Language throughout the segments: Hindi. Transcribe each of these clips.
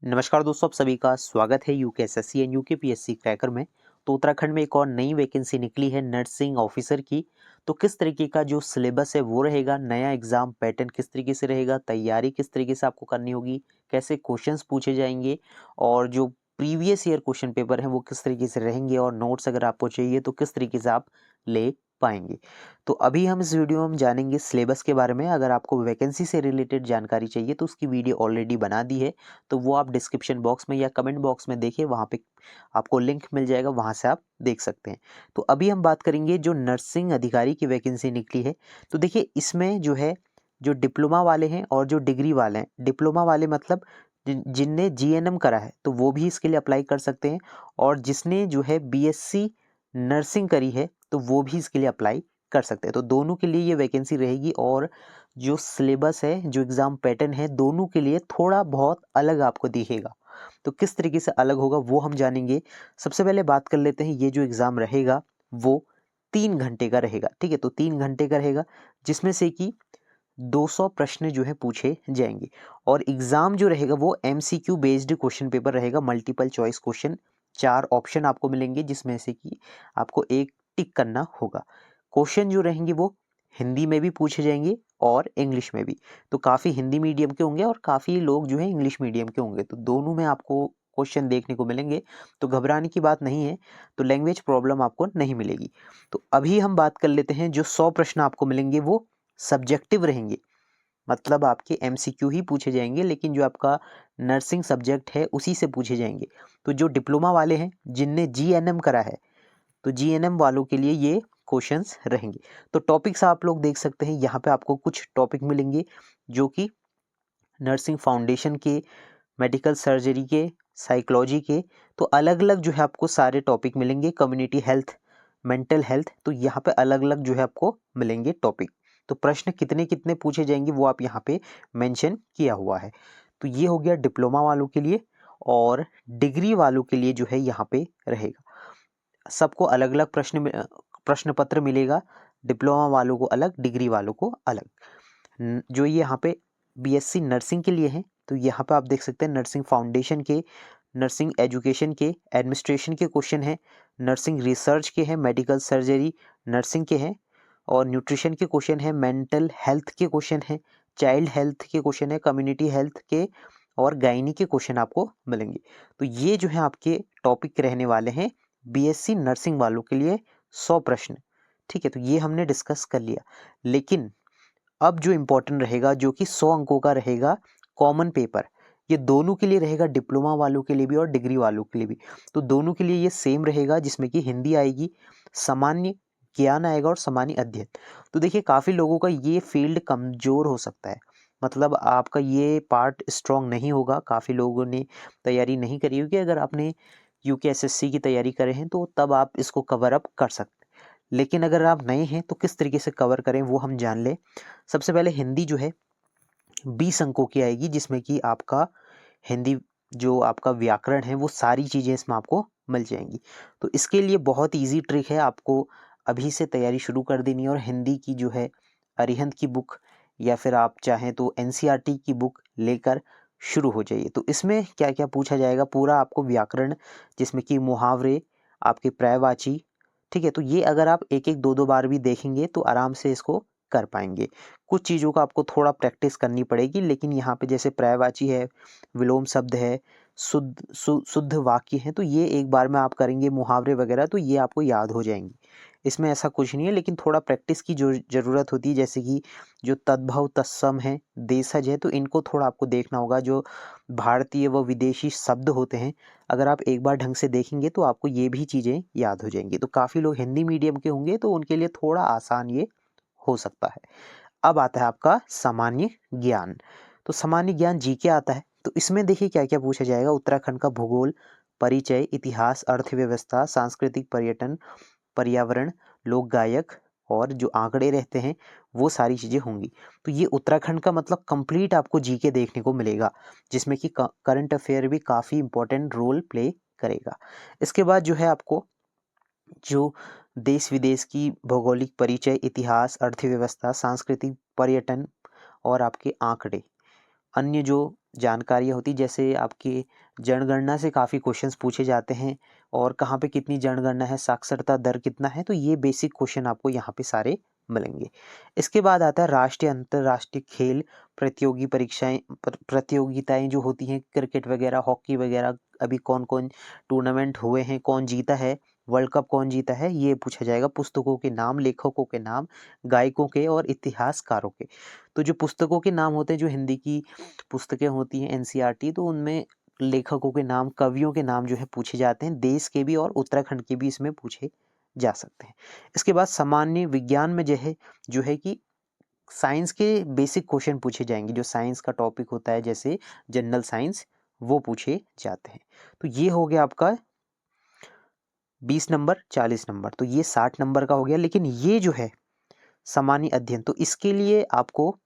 नमस्कार दोस्तों, आप सभी का स्वागत है यूकेएसएससी एंड यूकेपीएससी क्रैकर में। तो उत्तराखंड में एक और नई वैकेंसी निकली है नर्सिंग ऑफिसर की। तो किस तरीके का जो सिलेबस है वो रहेगा, नया एग्जाम पैटर्न किस तरीके से रहेगा, तैयारी किस तरीके से आपको करनी होगी, कैसे क्वेश्चंस पूछे जाएंगे और जो प्रीवियस ईयर क्वेश्चन पेपर है वो किस तरीके से रहेंगे और नोट्स अगर आपको चाहिए तो किस तरीके से आप ले पाएंगे। तो अभी हम इस वीडियो में हम जानेंगे सिलेबस के बारे में। अगर आपको वैकेंसी से रिलेटेड जानकारी चाहिए तो उसकी वीडियो ऑलरेडी बना दी है, तो वो आप डिस्क्रिप्शन बॉक्स में या कमेंट बॉक्स में देखिए, वहाँ पे आपको लिंक मिल जाएगा, वहाँ से आप देख सकते हैं। तो अभी हम बात करेंगे जो नर्सिंग अधिकारी की वैकेंसी निकली है। तो देखिए इसमें जो है, जो डिप्लोमा वाले हैं और जो डिग्री वाले हैं, डिप्लोमा वाले मतलब जिनने जीएनएम करा है तो वो भी इसके लिए अप्लाई कर सकते हैं, और जिसने जो है बीएससी नर्सिंग करी है तो वो भी इसके लिए अप्लाई कर सकते हैं। तो दोनों के लिए ये वैकेंसी रहेगी, और जो सिलेबस है, जो एग्ज़ाम पैटर्न है, दोनों के लिए थोड़ा बहुत अलग आपको दिखेगा। तो किस तरीके से अलग होगा वो हम जानेंगे। सबसे पहले बात कर लेते हैं, ये जो एग्ज़ाम रहेगा वो 3 घंटे का रहेगा। ठीक है, तो 3 घंटे का रहेगा, जिसमें से कि 200 प्रश्न जो है पूछे जाएंगे। और एग्ज़ाम जो रहेगा वो एमसीक्यू बेस्ड क्वेश्चन पेपर रहेगा, मल्टीपल चॉइस क्वेश्चन। 4 ऑप्शन आपको मिलेंगे जिसमें से कि आपको एक टिक करना होगा। क्वेश्चन जो रहेंगे वो हिंदी में भी पूछे जाएंगे और इंग्लिश में भी। तो काफ़ी हिंदी मीडियम के होंगे और काफ़ी लोग जो है इंग्लिश मीडियम के होंगे, तो दोनों में आपको क्वेश्चन देखने को मिलेंगे। तो घबराने की बात नहीं है, तो लैंग्वेज प्रॉब्लम आपको नहीं मिलेगी। तो अभी हम बात कर लेते हैं, जो 100 प्रश्न आपको मिलेंगे वो सब्जेक्टिव रहेंगे, मतलब आपके एमसीक्यू ही पूछे जाएंगे, लेकिन जो आपका नर्सिंग सब्जेक्ट है उसी से पूछे जाएंगे। तो जो डिप्लोमा वाले हैं जिनने जीएनएम करा है, तो जीएनएम वालों के लिए ये क्वेश्चंस रहेंगे। तो टॉपिक्स आप लोग देख सकते हैं, यहाँ पे आपको कुछ टॉपिक मिलेंगे जो कि नर्सिंग फाउंडेशन के, मेडिकल सर्जरी के, साइकोलॉजी के। तो अलग अलग जो है आपको सारे टॉपिक मिलेंगे, कम्युनिटी हेल्थ, मेंटल हेल्थ। तो यहाँ पे अलग अलग जो है आपको मिलेंगे टॉपिक। तो प्रश्न कितने कितने पूछे जाएंगे वो आप यहाँ पे मेंशन किया हुआ है। तो ये हो गया डिप्लोमा वालों के लिए, और डिग्री वालों के लिए जो है यहाँ पे रहेगा, सबको अलग अलग प्रश्न पत्र मिलेगा। डिप्लोमा वालों को अलग, डिग्री वालों को अलग। जो ये यहाँ पे बीएससी नर्सिंग के लिए है, तो यहाँ पे आप देख सकते हैं नर्सिंग फाउंडेशन के, नर्सिंग एजुकेशन के, एडमिनिस्ट्रेशन के क्वेश्चन हैं, नर्सिंग रिसर्च के हैं, मेडिकल सर्जरी नर्सिंग के हैं, और न्यूट्रिशन के क्वेश्चन हैं, मेंटल हेल्थ के क्वेश्चन हैं, चाइल्ड हेल्थ के क्वेश्चन है, कम्युनिटी हेल्थ के, और गायनी के क्वेश्चन आपको मिलेंगे। तो ये जो है आपके टॉपिक रहने वाले हैं बीएससी नर्सिंग वालों के लिए, 100 प्रश्न। ठीक है, तो ये हमने डिस्कस कर लिया। लेकिन अब जो इम्पोर्टेंट रहेगा, जो कि 100 अंकों का रहेगा, कॉमन पेपर, ये दोनों के लिए रहेगा, डिप्लोमा वालों के लिए भी और डिग्री वालों के लिए भी। तो दोनों के लिए ये सेम रहेगा, जिसमें कि हिंदी आएगी, सामान्य ज्ञान आएगा और सामान्य अध्ययन। तो देखिए काफ़ी लोगों का ये फील्ड कमज़ोर हो सकता है, मतलब आपका ये पार्ट स्ट्रॉन्ग नहीं होगा, काफ़ी लोगों ने तैयारी नहीं करी होगी। अगर आपने यूकेएसएससी की तैयारी करे हैं तो तब आप इसको कवर अप कर सकते हैं। लेकिन अगर आप नए हैं तो किस तरीके से कवर करें वो हम जान लें। सबसे पहले हिंदी जो है 20 अंकों की आएगी, जिसमें कि आपका हिंदी जो आपका व्याकरण है वो सारी चीज़ें इसमें आपको मिल जाएंगी। तो इसके लिए बहुत इजी ट्रिक है, आपको अभी से तैयारी शुरू कर देनी है, और हिंदी की जो है अरिहंत की बुक, या फिर आप चाहें तो एनसीईआरटी की बुक लेकर शुरू हो जाइए। तो इसमें क्या क्या पूछा जाएगा, पूरा आपको व्याकरण, जिसमें कि मुहावरे, आपके पर्यायवाची। ठीक है, तो ये अगर आप एक एक दो दो बार भी देखेंगे तो आराम से इसको कर पाएंगे। कुछ चीज़ों का आपको थोड़ा प्रैक्टिस करनी पड़ेगी, लेकिन यहाँ पे जैसे पर्यायवाची है, विलोम शब्द है, शुद्ध वाक्य है, तो ये एक बार में आप करेंगे, मुहावरे वगैरह तो ये आपको याद हो जाएंगे। इसमें ऐसा कुछ नहीं है, लेकिन थोड़ा प्रैक्टिस की जो ज़रूरत होती है, जैसे कि जो तद्भव, तत्सम है, देशज है, तो इनको थोड़ा आपको देखना होगा। जो भारतीय व विदेशी शब्द होते हैं, अगर आप एक बार ढंग से देखेंगे तो आपको ये भी चीज़ें याद हो जाएंगी। तो काफ़ी लोग हिंदी मीडियम के होंगे तो उनके लिए थोड़ा आसान ये हो सकता है। अब आता है आपका सामान्य ज्ञान। तो सामान्य ज्ञान जीके आता है। तो इसमें देखिए क्या क्या पूछा जाएगा, उत्तराखंड का भूगोल, परिचय, इतिहास, अर्थव्यवस्था, सांस्कृतिक, पर्यटन, पर्यावरण, लोक गायक, और जो आंकड़े रहते हैं वो सारी चीज़ें होंगी। तो ये उत्तराखंड का मतलब कंप्लीट आपको जीके देखने को मिलेगा, जिसमें कि करंट अफेयर भी काफ़ी इंपॉर्टेंट रोल प्ले करेगा। इसके बाद जो है आपको जो देश विदेश की भौगोलिक परिचय, इतिहास, अर्थव्यवस्था, सांस्कृतिक, पर्यटन, और आपके आंकड़े, अन्य जो जानकारियाँ होती जैसे आपके जनगणना से काफ़ी क्वेश्चंस पूछे जाते हैं और कहाँ पे कितनी जनगणना है, साक्षरता दर कितना है, तो ये बेसिक क्वेश्चन आपको यहाँ पे सारे मिलेंगे। इसके बाद आता है राष्ट्रीय अंतर्राष्ट्रीय खेल प्रतियोगिताएं जो होती हैं, क्रिकेट वगैरह, हॉकी वगैरह, अभी कौन कौन टूर्नामेंट हुए हैं, कौन जीता है, वर्ल्ड कप कौन जीता है, ये पूछा जाएगा। पुस्तकों के नाम, लेखकों के नाम, गायकों के और इतिहासकारों के। तो जो पुस्तकों के नाम होते हैं, जो हिंदी की पुस्तकें होती हैं एनसीईआरटी, तो उनमें लेखकों के नाम, कवियों के नाम जो है पूछे जाते हैं। देश के भी और उत्तराखंड के भी इसमें पूछे जा सकते हैं। इसके बाद सामान्य विज्ञान में जो है कि साइंस के बेसिक क्वेश्चन पूछे जाएंगे। जो साइंस का टॉपिक होता है जैसे जनरल साइंस, वो पूछे जाते हैं। तो ये हो गया आपका 20 नंबर, 40 नंबर, तो ये 60 नंबर का हो गया। लेकिन ये जो है सामान्य अध्ययन, तो इसके लिए आपको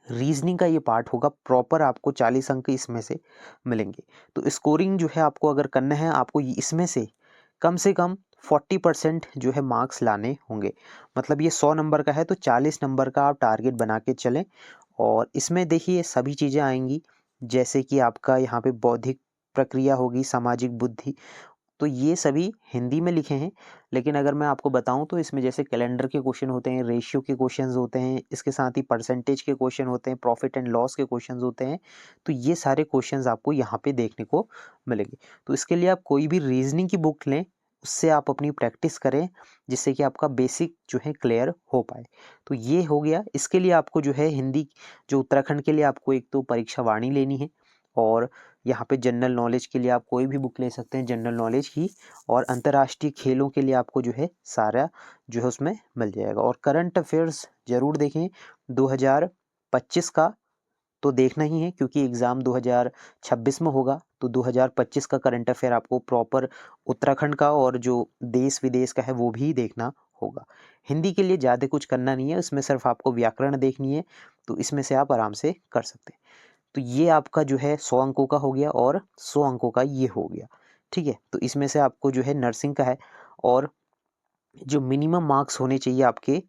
रीजनिंग का ये पार्ट होगा प्रॉपर, आपको 40 अंक इसमें से मिलेंगे। तो स्कोरिंग जो है आपको अगर करना है, आपको इसमें से कम 40% जो है मार्क्स लाने होंगे। मतलब ये 100 नंबर का है तो 40 नंबर का आप टारगेट बना के चलें। और इसमें देखिए सभी चीज़ें आएंगी, जैसे कि आपका यहाँ पे बौद्धिक प्रक्रिया होगी, सामाजिक बुद्धि, तो ये सभी हिंदी में लिखे हैं। लेकिन अगर मैं आपको बताऊं तो इसमें जैसे कैलेंडर के क्वेश्चन होते हैं, रेशियो के क्वेश्चंस होते हैं, इसके साथ ही परसेंटेज के क्वेश्चन होते हैं, प्रॉफिट एंड लॉस के क्वेश्चंस होते हैं। तो ये सारे क्वेश्चंस आपको यहाँ पे देखने को मिलेंगे। तो इसके लिए आप कोई भी रीजनिंग की बुक लें, उससे आप अपनी प्रैक्टिस करें, जिससे कि आपका बेसिक जो है क्लियर हो पाए। तो ये हो गया। इसके लिए आपको जो है हिंदी, जो उत्तराखंड के लिए आपको एक तो परीक्षा वाणी लेनी है, और यहाँ पे जनरल नॉलेज के लिए आप कोई भी बुक ले सकते हैं जनरल नॉलेज की, और अंतर्राष्ट्रीय खेलों के लिए आपको जो है सारा जो है उसमें मिल जाएगा। और करंट अफेयर्स ज़रूर देखें 2025 का, तो देखना ही है क्योंकि एग्ज़ाम 2026 में होगा। तो 2025 का करंट अफेयर आपको प्रॉपर उत्तराखंड का और जो देश विदेश का है वो भी देखना होगा। हिंदी के लिए ज़्यादा कुछ करना नहीं है, इसमें सिर्फ आपको व्याकरण देखनी है, तो इसमें से आप आराम से कर सकते हैं। तो ये आपका जो है 100 अंकों का हो गया और 100 अंकों का ये हो गया। ठीक है, तो इसमें से आपको जो है नर्सिंग का है, और जो मिनिमम मार्क्स होने चाहिए आपके,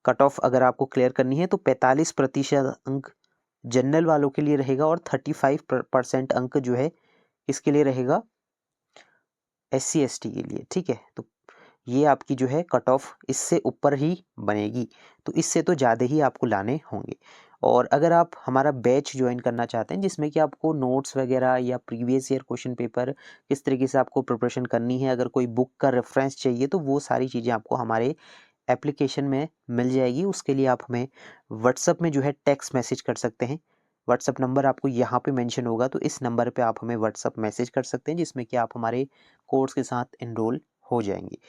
कट ऑफ अगर आपको क्लियर करनी है, तो 45% अंक जनरल वालों के लिए रहेगा, और 35% अंक जो है इसके लिए रहेगा SC ST के लिए। ठीक है, तो ये आपकी जो है कट ऑफ इससे ऊपर ही बनेगी, तो इससे तो ज़्यादा ही आपको लाने होंगे। और अगर आप हमारा बैच ज्वाइन करना चाहते हैं, जिसमें कि आपको नोट्स वगैरह या प्रीवियस ईयर क्वेश्चन पेपर किस तरीके से आपको प्रिपरेशन करनी है, अगर कोई बुक का रेफरेंस चाहिए, तो वो सारी चीज़ें आपको हमारे एप्लीकेशन में मिल जाएगी। उसके लिए आप हमें व्हाट्सअप में जो है टेक्स्ट मैसेज कर सकते हैं। व्हाट्सअप नंबर आपको यहाँ पे मेंशन होगा, तो इस नंबर पे आप हमें व्हाट्सअप मैसेज कर सकते हैं, जिसमें कि आप हमारे कोर्स के साथ एनरोल हो जाएंगे।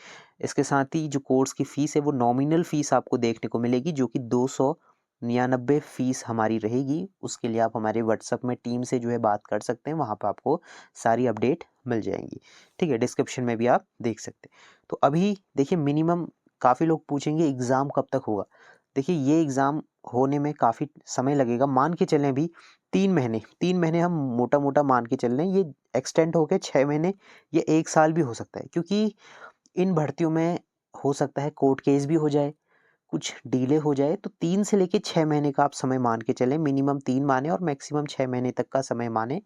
इसके साथ ही जो कोर्स की फ़ीस है वो नॉमिनल फ़ीस आपको देखने को मिलेगी, जो कि 299 फ़ीस हमारी रहेगी। उसके लिए आप हमारे व्हाट्सअप में टीम से जो है बात कर सकते हैं, वहाँ पर आपको सारी अपडेट मिल जाएंगी। ठीक है, डिस्क्रिप्शन में भी आप देख सकते हैं। तो अभी देखिए मिनिमम, काफ़ी लोग पूछेंगे एग्ज़ाम कब तक होगा। देखिए ये एग्ज़ाम होने में काफ़ी समय लगेगा, मान के चलें अभी 3 महीने हम मोटा मोटा मान के चल रहे हैं, ये एक्सटेंड होकर 6 महीने या 1 साल भी हो सकता है, क्योंकि इन भर्तियों में हो सकता है कोर्ट केस भी हो जाए, कुछ डिले हो जाए। तो 3 से लेके 6 महीने का आप समय मान के चलें, मिनिमम 3 माने और मैक्सिमम 6 महीने तक का समय माने।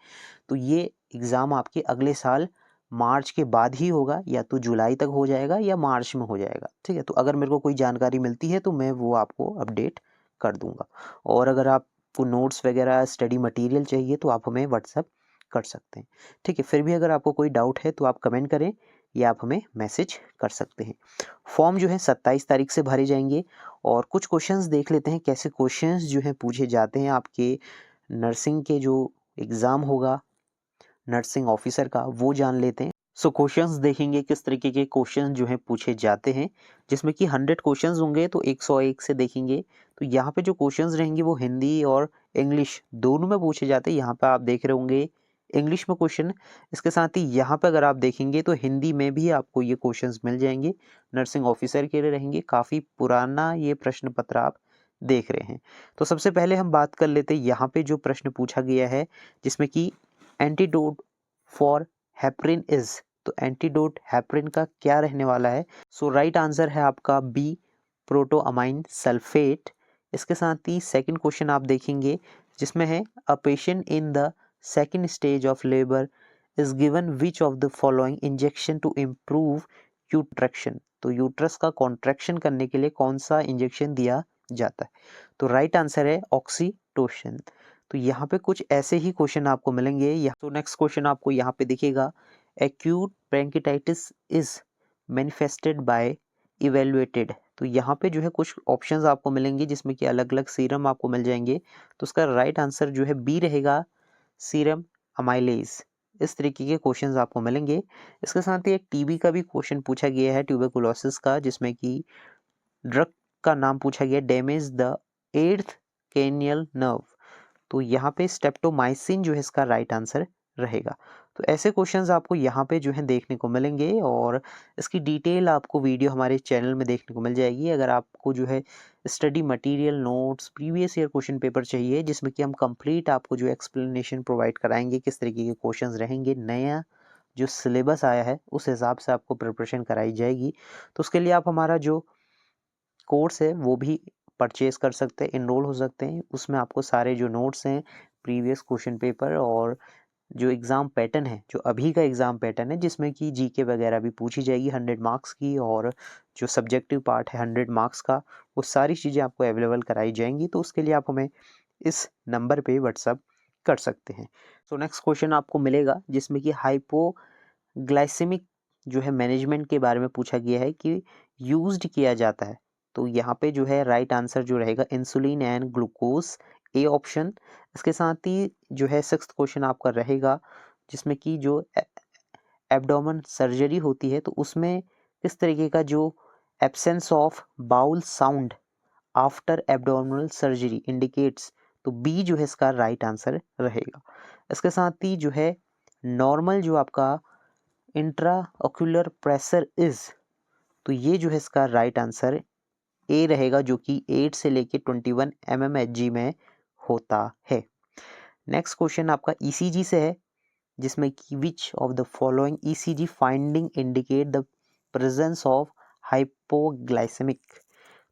तो ये एग्ज़ाम आपके अगले साल मार्च के बाद ही होगा, या तो जुलाई तक हो जाएगा या मार्च में हो जाएगा। ठीक है, तो अगर मेरे को कोई जानकारी मिलती है तो मैं वो आपको अपडेट कर दूंगा। और अगर आपको नोट्स वगैरह स्टडी मटेरियल चाहिए तो आप हमें व्हाट्सएप कर सकते हैं। ठीक है, फिर भी अगर आपको कोई डाउट है तो आप कमेंट करें या आप हमें मैसेज कर सकते हैं। फॉर्म जो है 27 तारीख से भरे जाएंगे। और कुछ क्वेश्चंस देख लेते हैं, कैसे क्वेश्चंस जो हैं पूछे जाते हैं आपके नर्सिंग के जो एग्ज़ाम होगा नर्सिंग ऑफिसर का, वो जान लेते हैं। सो क्वेश्चंस देखेंगे किस तरीके के क्वेश्चन जो हैं पूछे जाते हैं, जिसमें कि 100 क्वेश्चंस होंगे तो 101 से देखेंगे। तो यहाँ पे जो क्वेश्चंस रहेंगे वो हिंदी और इंग्लिश दोनों में पूछे जाते हैं। यहाँ पे आप देख रहे होंगे इंग्लिश में क्वेश्चन। इसके साथ ही यहाँ पे अगर आप देखेंगे तो हिंदी में भी आपको ये क्वेश्चंस मिल जाएंगे, नर्सिंग ऑफिसर के लिए रहेंगे। काफ़ी पुराना ये प्रश्न पत्र आप देख रहे हैं। तो सबसे पहले हम बात कर लेते हैं यहाँ पे जो प्रश्न पूछा गया है, जिसमें कि एंटीडोट फॉर हेपरिन इज, तो एंटीडोट हेपरिन का क्या रहने वाला है। सो राइट आंसर है आपका बी, प्रोटोअमाइन सल्फेट। इसके साथ ही सेकंड क्वेश्चन आप देखेंगे, जिसमें है a patient in the second stage of labour is given which of the following injection to improve यूट्रैक्शन। तो यूट्रस का कॉन्ट्रैक्शन करने के लिए कौन सा इंजेक्शन दिया जाता है? तो राइट आंसर है ऑक्सीटोसिन। तो यहाँ पे कुछ ऐसे ही क्वेश्चन आपको मिलेंगे। तो नेक्स्ट क्वेश्चन आपको यहाँ पे दिखेगा, acute bronchitis is manifested by evaluated. तो यहाँ पे जो है कुछ ऑप्शंस आपको मिलेंगे जिसमें कि अलग अलग सीरम आपको मिल जाएंगे। तो उसका राइट आंसर जो है बी रहेगा, सीरम अमाइलेज। इस तरीके के क्वेश्चंस आपको मिलेंगे। इसके साथ ही एक टीबी का भी क्वेश्चन पूछा गया है, ट्यूबरकुलोसिस का, जिसमें कि ड्रग का नाम पूछा गया, damage the 8th cranial nerve. तो यहाँ पे स्टेप्टोमाइसिन जो है इसका राइट आंसर रहेगा। तो ऐसे क्वेश्चंस आपको यहाँ पे जो है देखने को मिलेंगे और इसकी डिटेल आपको वीडियो हमारे चैनल में देखने को मिल जाएगी। अगर आपको जो है study material, notes, previous year question paper चाहिए जिसमें कि हम कंप्लीट आपको जो एक्सप्लेनेशन प्रोवाइड कराएंगे, किस तरीके के क्वेश्चंस रहेंगे, नया जो सिलेबस आया है उस हिसाब से आपको प्रिपरेशन कराई जाएगी। तो उसके लिए आप हमारा जो कोर्स है वो भी परचेज कर सकते हैं, इनरोल हो सकते हैं। उसमें आपको सारे जो नोट्स हैं, प्रीवियस क्वेश्चन पेपर और जो एग्ज़ाम पैटर्न है, जो अभी का एग्ज़ाम पैटर्न है जिसमें कि जीके वगैरह भी पूछी जाएगी 100 मार्क्स की, और जो सब्जेक्टिव पार्ट है 100 मार्क्स का, वो सारी चीज़ें आपको अवेलेबल कराई जाएंगी। तो उसके लिए आप हमें इस नंबर पे व्हाट्सअप कर सकते हैं। तो नेक्स्ट क्वेश्चन आपको मिलेगा जिसमें कि हाइपोग्लाइसेमिक जो है मैनेजमेंट के बारे में पूछा गया है कि यूज्ड किया जाता है। तो यहाँ पे जो है राइट आंसर जो रहेगा insulin and glucose, A option. इसके साथ ही जो है सिक्स्थ क्वेश्चन आपका रहेगा जिसमें कि जो एब्डोमेन सर्जरी होती है तो उसमें किस तरीके का जो absence of bowel sound after abdominal surgery indicates. तो बी जो है इसका राइट आंसर रहेगा। इसके साथ ही जो है नॉर्मल जो आपका इंट्रा ऑक्यूलर प्रेशर इज, तो ये जो है इसका राइट आंसर ए रहेगा, जो कि 8 से लेके 21 mmHg में होता है। नेक्स्ट क्वेश्चन आपका ईसीजी से है जिसमें कि which of the following ECG finding indicate the presence of hypoglycemic.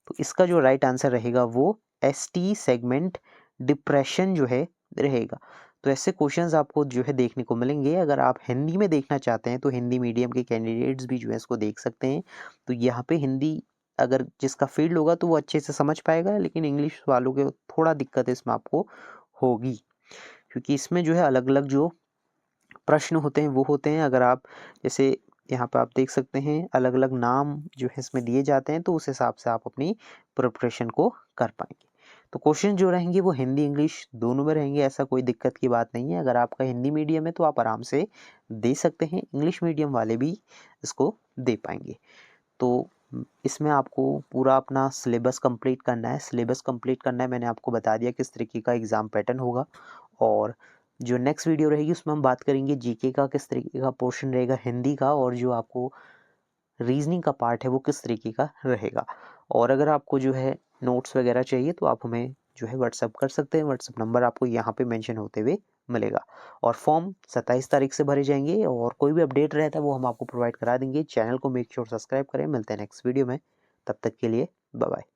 तो इसका जो राइट आंसर रहेगा वो एसटी सेगमेंट डिप्रेशन जो है रहेगा। तो ऐसे क्वेश्चंस आपको जो है देखने को मिलेंगे। अगर आप हिंदी में देखना चाहते हैं तो हिंदी मीडियम के कैंडिडेट्स भी जो है इसको देख सकते हैं। तो यहाँ पे हिंदी अगर जिसका फील्ड होगा तो वो अच्छे से समझ पाएगा, लेकिन इंग्लिश वालों के थोड़ा दिक्कत इसमें आपको होगी, क्योंकि इसमें जो है अलग अलग जो प्रश्न होते हैं वो होते हैं। अगर आप जैसे यहाँ पे आप देख सकते हैं अलग अलग नाम जो है इसमें दिए जाते हैं, तो उस हिसाब से आप अपनी प्रिपरेशन को कर पाएंगे। तो क्वेश्चन जो रहेंगे वो हिंदी इंग्लिश दोनों में रहेंगे, ऐसा कोई दिक्कत की बात नहीं है। अगर आपका हिंदी मीडियम है तो आप आराम से दे सकते हैं, इंग्लिश मीडियम वाले भी इसको दे पाएंगे। तो इसमें आपको पूरा अपना सिलेबस कंप्लीट करना है। सिलेबस कंप्लीट करना है, मैंने आपको बता दिया किस तरीके का एग्ज़ाम पैटर्न होगा। और जो नेक्स्ट वीडियो रहेगी उसमें हम बात करेंगे जीके का, किस तरीके का पोर्शन रहेगा हिंदी का, और जो आपको रीजनिंग का पार्ट है वो किस तरीके का रहेगा। और अगर आपको जो है नोट्स वगैरह चाहिए तो आप हमें जो है व्हाट्सअप कर सकते हैं। व्हाट्सअप नंबर आपको यहाँ पे मेंशन होते हुए मिलेगा। और फॉर्म 27 तारीख से भरे जाएंगे, और कोई भी अपडेट रहता है वो हम आपको प्रोवाइड करा देंगे। चैनल को मेक श्योर सब्सक्राइब करें। मिलते हैं नेक्स्ट वीडियो में, तब तक के लिए बाय बाय।